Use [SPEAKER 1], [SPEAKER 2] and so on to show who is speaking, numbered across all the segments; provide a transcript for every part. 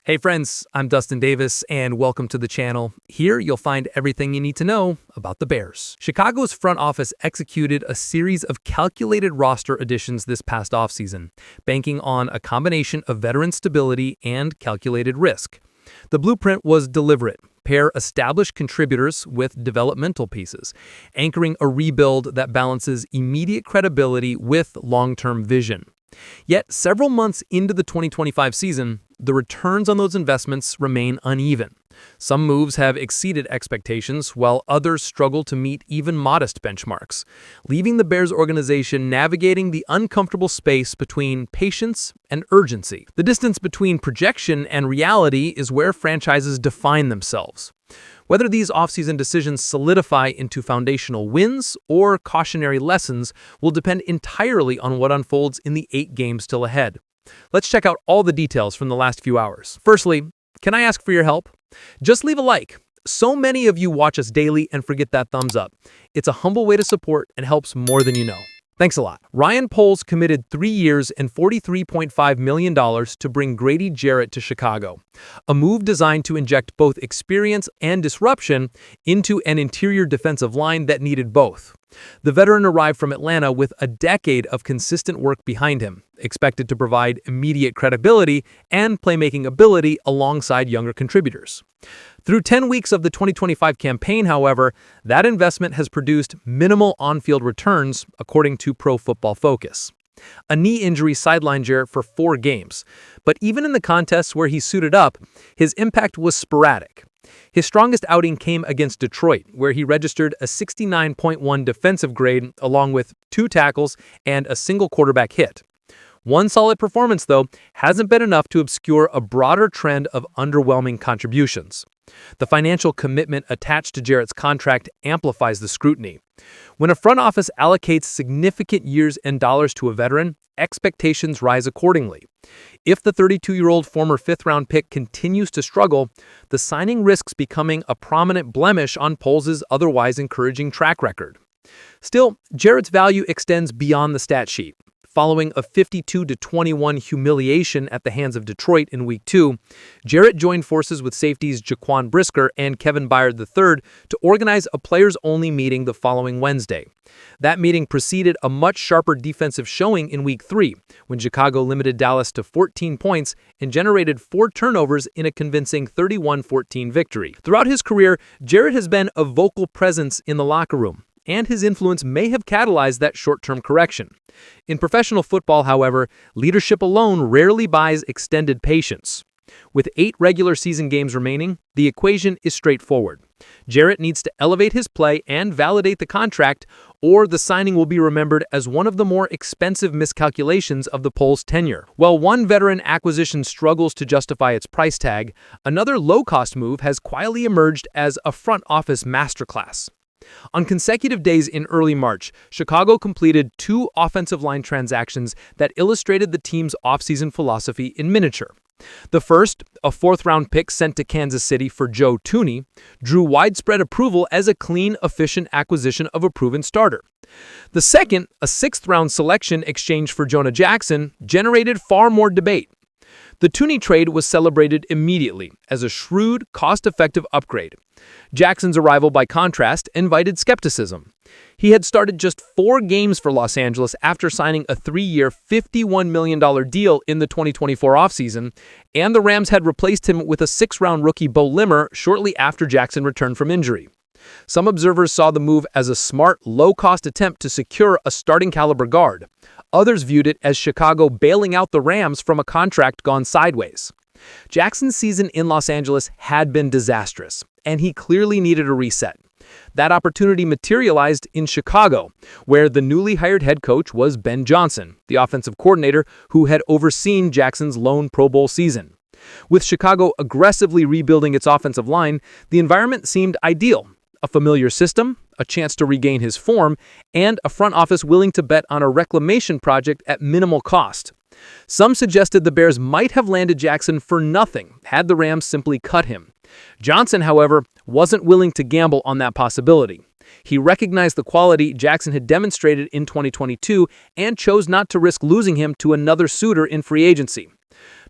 [SPEAKER 1] Hey friends, I'm Dustin Davis and welcome to the channel. Here you'll find everything you need to know about the Bears. Chicago's front office executed a series of calculated roster additions this past offseason, banking on a combination of veteran stability and calculated risk. The blueprint was deliberate. Pair established contributors with developmental pieces, anchoring a rebuild that balances immediate credibility with long-term vision. Yet, several months into the 2025 season, the returns on those investments remain uneven. Some moves have exceeded expectations, while others struggle to meet even modest benchmarks, leaving the Bears organization navigating the uncomfortable space between patience and urgency. The distance between projection and reality is where franchises define themselves. Whether these offseason decisions solidify into foundational wins or cautionary lessons will depend entirely on what unfolds in the 8 games still ahead. Let's check out all the details from the last few hours. Firstly, can I ask for your help? Just leave a like. So many of you watch us daily and forget that thumbs up. It's a humble way to support and helps more than you know. Thanks a lot. Ryan Poles committed 3 years and $43.5 million to bring Grady Jarrett to Chicago, a move designed to inject both experience and disruption into an interior defensive line that needed both. The veteran arrived from Atlanta with a decade of consistent work behind him, expected to provide immediate credibility and playmaking ability alongside younger contributors. Through 10 weeks of the 2025 campaign, however, that investment has produced minimal on-field returns, according to Pro Football Focus. A knee injury sidelined Jarrett for 4 games, but even in the contests where he suited up, his impact was sporadic. His strongest outing came against Detroit, where he registered a 69.1 defensive grade along with 2 tackles and a single quarterback hit. One solid performance, though, hasn't been enough to obscure a broader trend of underwhelming contributions. The financial commitment attached to Jarrett's contract amplifies the scrutiny. When a front office allocates significant years and dollars to a veteran, expectations rise accordingly. If the 32-year-old former 5th-round pick continues to struggle, the signing risks becoming a prominent blemish on Poles' otherwise encouraging track record. Still, Jarrett's value extends beyond the stat sheet. Following a 52-21 humiliation at the hands of Detroit in Week 2, Jarrett joined forces with safeties Jaquan Brisker and Kevin Byard III to organize a players-only meeting the following Wednesday. That meeting preceded a much sharper defensive showing in Week 3, when Chicago limited Dallas to 14 points and generated 4 turnovers in a convincing 31-14 victory. Throughout his career, Jarrett has been a vocal presence in the locker room, and his influence may have catalyzed that short-term correction. In professional football, however, leadership alone rarely buys extended patience. With 8 regular season games remaining, the equation is straightforward. Jarrett needs to elevate his play and validate the contract, or the signing will be remembered as one of the more expensive miscalculations of the Poles' tenure. While one veteran acquisition struggles to justify its price tag, another low-cost move has quietly emerged as a front office masterclass. On consecutive days in early March, Chicago completed 2 offensive line transactions that illustrated the team's offseason philosophy in miniature. The first, a 4th-round pick sent to Kansas City for Joe Thuney, drew widespread approval as a clean, efficient acquisition of a proven starter. The second, a 6th-round selection exchanged for Jonah Jackson, generated far more debate. The Thuney trade was celebrated immediately as a shrewd, cost-effective upgrade. Jackson's arrival, by contrast, invited skepticism. He had started just 4 games for Los Angeles after signing a 3-year, $51 million deal in the 2024 offseason, and the Rams had replaced him with a 6th-round rookie Bo Limmer shortly after Jackson returned from injury. Some observers saw the move as a smart, low-cost attempt to secure a starting-caliber guard. Others viewed it as Chicago bailing out the Rams from a contract gone sideways. Jackson's season in Los Angeles had been disastrous, and he clearly needed a reset. That opportunity materialized in Chicago, where the newly hired head coach was Ben Johnson, the offensive coordinator who had overseen Jackson's lone Pro Bowl season. With Chicago aggressively rebuilding its offensive line, the environment seemed ideal. A familiar system, a chance to regain his form, and a front office willing to bet on a reclamation project at minimal cost. Some suggested the Bears might have landed Jackson for nothing had the Rams simply cut him. Johnson, however, wasn't willing to gamble on that possibility. He recognized the quality Jackson had demonstrated in 2022 and chose not to risk losing him to another suitor in free agency.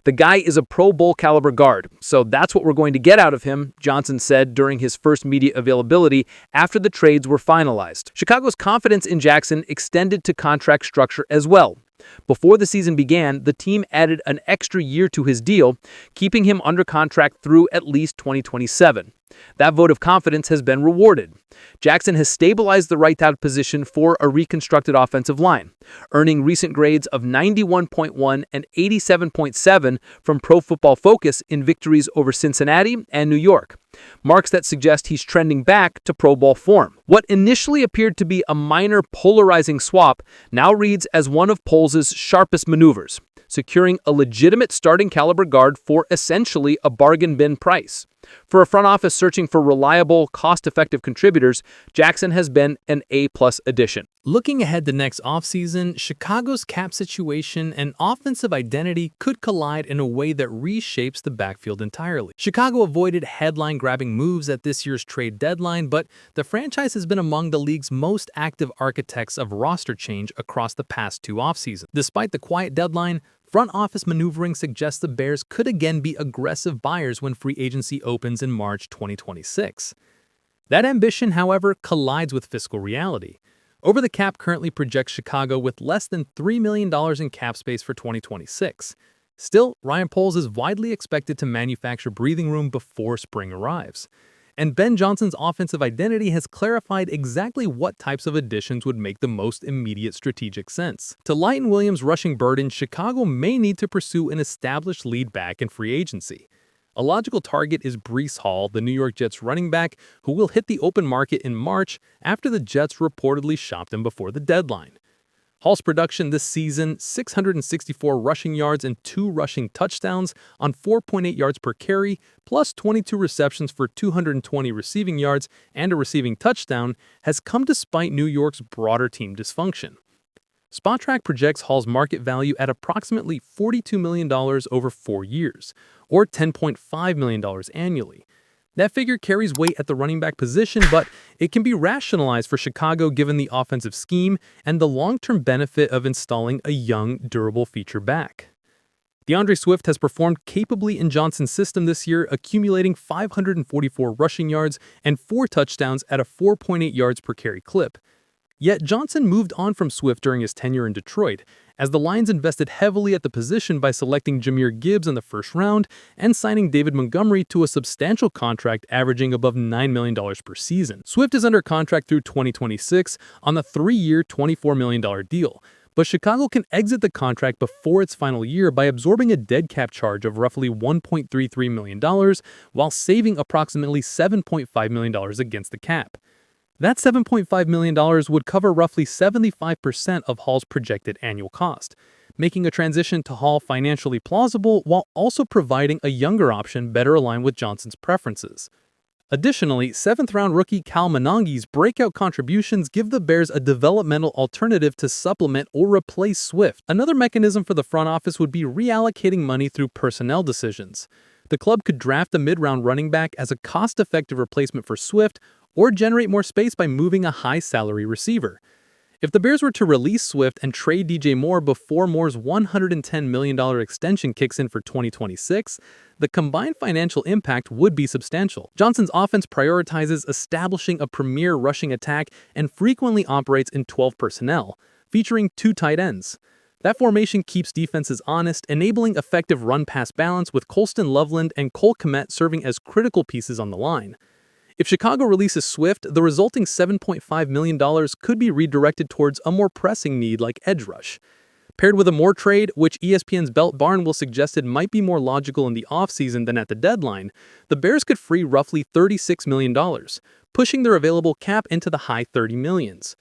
[SPEAKER 1] The guy is a Pro Bowl caliber guard, so that's what we're going to get out of him, Johnson said during his first media availability after the trades were finalized. Chicago's confidence in Jackson extended to contract structure as well. Before the season began, the team added an extra year to his deal, keeping him under contract through at least 2027. That vote of confidence has been rewarded. Jackson has stabilized the right tackle position for a reconstructed offensive line, earning recent grades of 91.1 and 87.7 from Pro Football Focus in victories over Cincinnati and New York, marks that suggest he's trending back to Pro Bowl form. What initially appeared to be a minor polarizing swap now reads as one of Poles' sharpest maneuvers, securing a legitimate starting caliber guard for essentially a bargain bin price. For a front office searching for reliable, cost-effective contributors, Jackson has been an A-plus addition. Looking ahead to next offseason, Chicago's cap situation and offensive identity could collide in a way that reshapes the backfield entirely. Chicago avoided headline-grabbing moves at this year's trade deadline, but the franchise has been among the league's most active architects of roster change across the past 2 offseasons. Despite the quiet deadline, front office maneuvering suggests the Bears could again be aggressive buyers when free agency opens in March 2026. That ambition, however, collides with fiscal reality. Over the Cap currently projects Chicago with less than $3 million in cap space for 2026. Still, Ryan Poles is widely expected to manufacture breathing room before spring arrives. And Ben Johnson's offensive identity has clarified exactly what types of additions would make the most immediate strategic sense. To lighten Williams' rushing burden, Chicago may need to pursue an established lead back in free agency. A logical target is Breece Hall, the New York Jets running back, who will hit the open market in March after the Jets reportedly shopped him before the deadline. Hall's production this season, 664 rushing yards and 2 rushing touchdowns on 4.8 yards per carry, plus 22 receptions for 220 receiving yards and a receiving touchdown, has come despite New York's broader team dysfunction. SpotTrack projects Hall's market value at approximately $42 million over 4 years, or $10.5 million annually. That figure carries weight at the running back position, but it can be rationalized for Chicago given the offensive scheme and the long-term benefit of installing a young, durable feature back. DeAndre Swift has performed capably in Johnson's system this year, accumulating 544 rushing yards and 4 touchdowns at a 4.8 yards per carry clip. Yet Johnson moved on from Swift during his tenure in Detroit, as the Lions invested heavily at the position by selecting Jahmyr Gibbs in the first round and signing David Montgomery to a substantial contract averaging above $9 million per season. Swift is under contract through 2026 on a 3-year, $24 million deal, but Chicago can exit the contract before its final year by absorbing a dead cap charge of roughly $1.33 million while saving approximately $7.5 million against the cap. That $7.5 million would cover roughly 75% of Hall's projected annual cost, making a transition to Hall financially plausible while also providing a younger option better aligned with Johnson's preferences. Additionally, 7th-round rookie Cal Monangi's breakout contributions give the Bears a developmental alternative to supplement or replace Swift. Another mechanism for the front office would be reallocating money through personnel decisions. The club could draft a mid-round running back as a cost-effective replacement for Swift, or generate more space by moving a high-salary receiver. If the Bears were to release Swift and trade DJ Moore before Moore's $110 million extension kicks in for 2026, the combined financial impact would be substantial. Johnson's offense prioritizes establishing a premier rushing attack and frequently operates in 12 personnel, featuring 2 tight ends. That formation keeps defenses honest, enabling effective run-pass balance with Colston Loveland and Cole Kmet serving as critical pieces on the line. If Chicago releases Swift, the resulting $7.5 million could be redirected towards a more pressing need like edge rush. Paired with a Moore trade, which ESPN's Belt Barn will suggest it might be more logical in the offseason than at the deadline, the Bears could free roughly $36 million, pushing their available cap into the high $30 millions.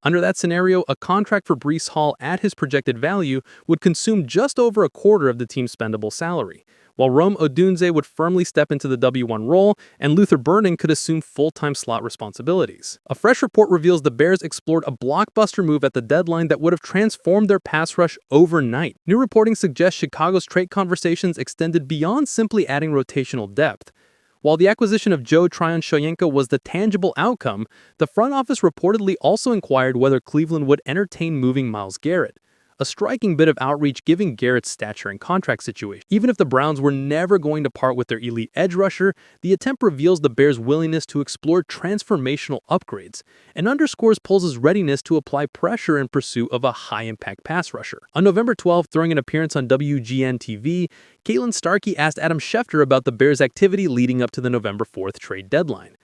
[SPEAKER 1] Under that scenario, a contract for Breece Hall at his projected value would consume just over a quarter of the team's spendable salary, while Rome Odunze would firmly step into the W1 role and Luther Burden could assume full-time slot responsibilities. A fresh report reveals the Bears explored a blockbuster move at the deadline that would have transformed their pass rush overnight. New reporting suggests Chicago's trade conversations extended beyond simply adding rotational depth. While the acquisition of Joe Tryon-Shoyinka was the tangible outcome, the front office reportedly also inquired whether Cleveland would entertain moving Myles Garrett, a striking bit of outreach given Garrett's stature and contract situation. Even if the Browns were never going to part with their elite edge rusher, the attempt reveals the Bears' willingness to explore transformational upgrades and underscores Poles' readiness to apply pressure in pursuit of a high-impact pass rusher. On November 12th, during an appearance on WGN-TV, Caitlin Starkey asked Adam Schefter about the Bears' activity leading up to the November 4th trade deadline.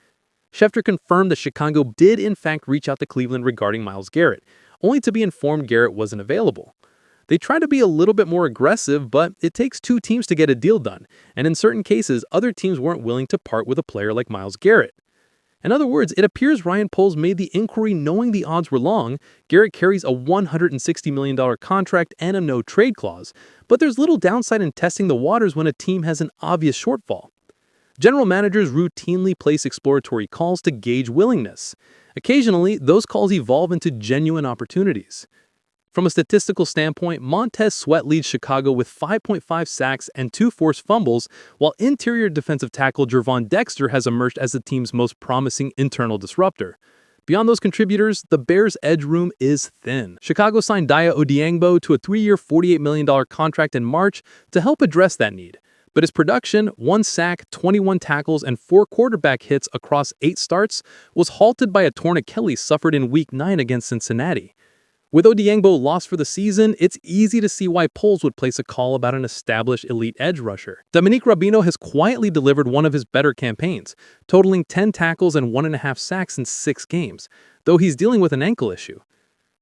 [SPEAKER 1] Schefter confirmed that Chicago did in fact reach out to Cleveland regarding Myles Garrett, only to be informed Garrett wasn't available. They tried to be a little bit more aggressive, but it takes two teams to get a deal done, and in certain cases, other teams weren't willing to part with a player like Myles Garrett. In other words, it appears Ryan Poles made the inquiry knowing the odds were long. Garrett carries a $160 million contract and a no-trade clause, but there's little downside in testing the waters when a team has an obvious shortfall. General managers routinely place exploratory calls to gauge willingness. Occasionally, those calls evolve into genuine opportunities. From a statistical standpoint, Montez Sweat leads Chicago with 5.5 sacks and 2 forced fumbles, while interior defensive tackle Gervon Dexter has emerged as the team's most promising internal disruptor. Beyond those contributors, the Bears' edge room is thin. Chicago signed Daya Odiangbo to a 3-year, $48 million contract in March to help address that need. But his production, 1 sack, 21 tackles, and 4 quarterback hits across 8 starts, was halted by a torn Achilles suffered in Week 9 against Cincinnati. With Odiangbo lost for the season, it's easy to see why Poles would place a call about an established elite edge rusher. Dominique Rabino has quietly delivered one of his better campaigns, totaling 10 tackles and 1.5 sacks in 6 games, though he's dealing with an ankle issue.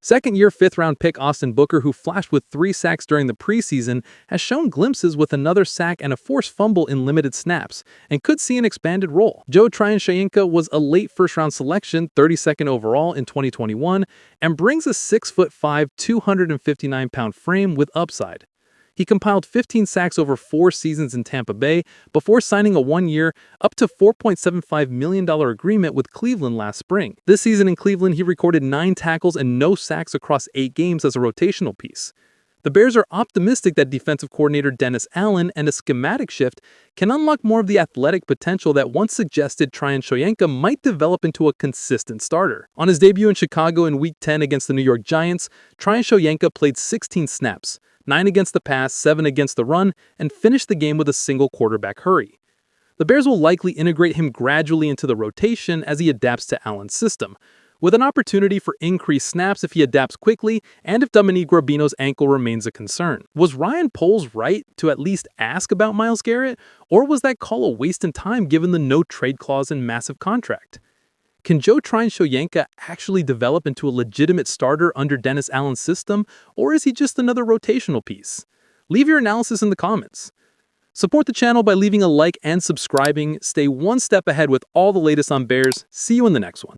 [SPEAKER 1] Second-year fifth-round pick Austin Booker, who flashed with 3 sacks during the preseason, has shown glimpses with another sack and a forced fumble in limited snaps, and could see an expanded role. Tryon-Shoyinka was a late first-round selection, 32nd overall in 2021, and brings a 6'5", 259-pound frame with upside. He compiled 15 sacks over 4 seasons in Tampa Bay before signing a 1-year, up to $4.75 million agreement with Cleveland last spring. This season in Cleveland, he recorded 9 tackles and no sacks across 8 games as a rotational piece. The Bears are optimistic that defensive coordinator Dennis Allen and a schematic shift can unlock more of the athletic potential that once suggested Tryon-Shoyinka might develop into a consistent starter. On his debut in Chicago in Week 10 against the New York Giants, Tryon-Shoyinka played 16 snaps, 9 against the pass, 7 against the run, and finished the game with a single quarterback hurry. The Bears will likely integrate him gradually into the rotation as he adapts to Allen's system, with an opportunity for increased snaps if he adapts quickly and if Dominique Rabino's ankle remains a concern. Was Ryan Poles right to at least ask about Myles Garrett, or was that call a waste in time given the no-trade clause and massive contract? Can Tryon-Shoyinka actually develop into a legitimate starter under Dennis Allen's system, or is he just another rotational piece? Leave your analysis in the comments. Support the channel by leaving a like and subscribing. Stay one step ahead with all the latest on Bears. See you in the next one.